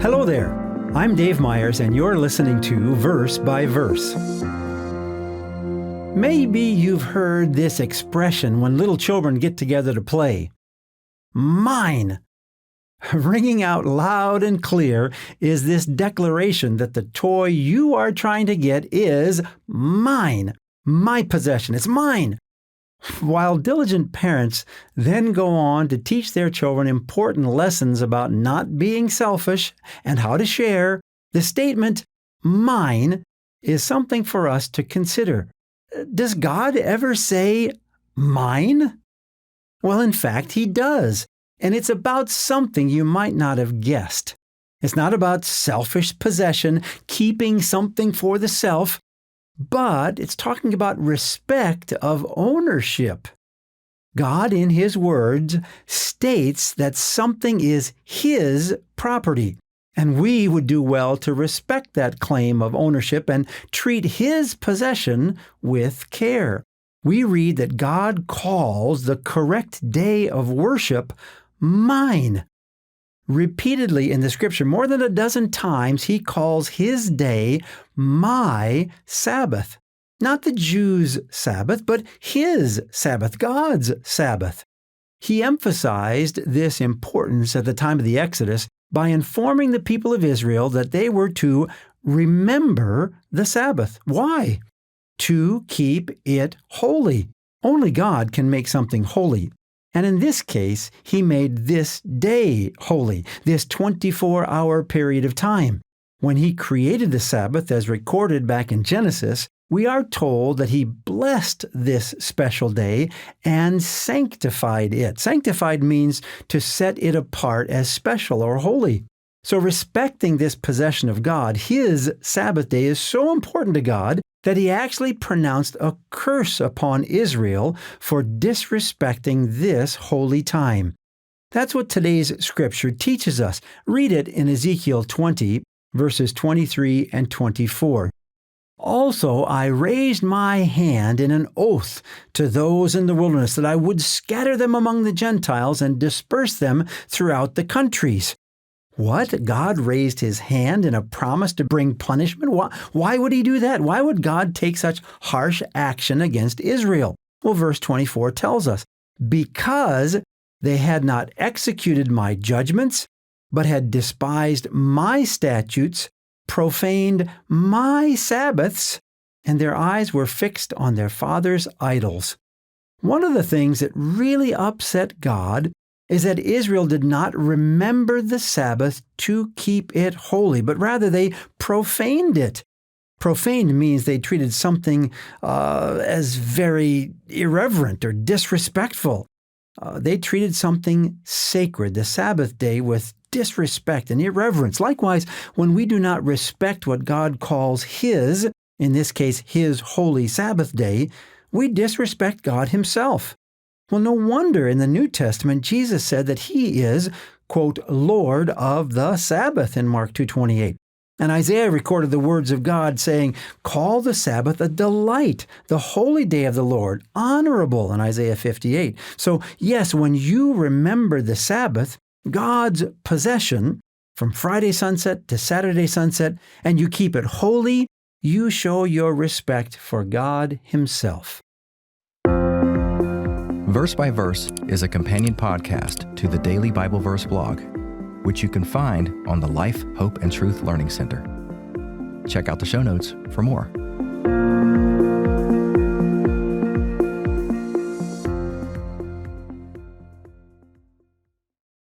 Hello there. I'm Dave Myers, and you're listening to Verse by Verse. Maybe you've heard this expression when little children get together to play. Mine. Ringing out loud and clear is this declaration that the toy you are trying to get is mine. My possession. It's mine. While diligent parents then go on to teach their children important lessons about not being selfish and how to share, the statement, mine, is something for us to consider. Does God ever say, mine? Well, in fact, He does, and it's about something you might not have guessed. It's not about selfish possession, keeping something for the self, but it's talking about respect of ownership. God, in His words, states that something is His property, and we would do well to respect that claim of ownership and treat His possession with care. We read that God calls the correct day of worship mine. Repeatedly in the Scripture, more than a dozen times, He calls His day My Sabbath. Not the Jews' Sabbath, but His Sabbath, God's Sabbath. He emphasized this importance at the time of the Exodus by informing the people of Israel that they were to remember the Sabbath. Why? To keep it holy. Only God can make something holy. And in this case, He made this day holy, this 24-hour period of time. When He created the Sabbath, as recorded back in Genesis, we are told that He blessed this special day and sanctified it. Sanctified means to set it apart as special or holy. So respecting this possession of God, His Sabbath day, is so important to God that He actually pronounced a curse upon Israel for disrespecting this holy time. That's what today's Scripture teaches us. Read it in Ezekiel 20, verses 23 and 24. Also, I raised my hand in an oath to those in the wilderness that I would scatter them among the Gentiles and disperse them throughout the countries. What? God raised His hand in a promise to bring punishment? Why would He do that? Why would God take such harsh action against Israel? Well, verse 24 tells us, because they had not executed my judgments, but had despised my statutes, profaned my Sabbaths, and their eyes were fixed on their fathers' idols. One of the things that really upset God is that Israel did not remember the Sabbath to keep it holy, but rather they profaned it. Profaned means they treated something as very irreverent or disrespectful. They treated something sacred, the Sabbath day, with disrespect and irreverence. Likewise, when we do not respect what God calls His, in this case, His holy Sabbath day, we disrespect God Himself. Well, no wonder in the New Testament Jesus said that He is, quote, Lord of the Sabbath in Mark 2:28. And Isaiah recorded the words of God saying, call the Sabbath a delight, the holy day of the Lord, honorable in Isaiah 58. So yes, when you remember the Sabbath, God's possession, from Friday sunset to Saturday sunset, and you keep it holy, you show your respect for God Himself. Verse by Verse is a companion podcast to the Daily Bible Verse blog, which you can find on the Life, Hope, and Truth Learning Center. Check out the show notes for more.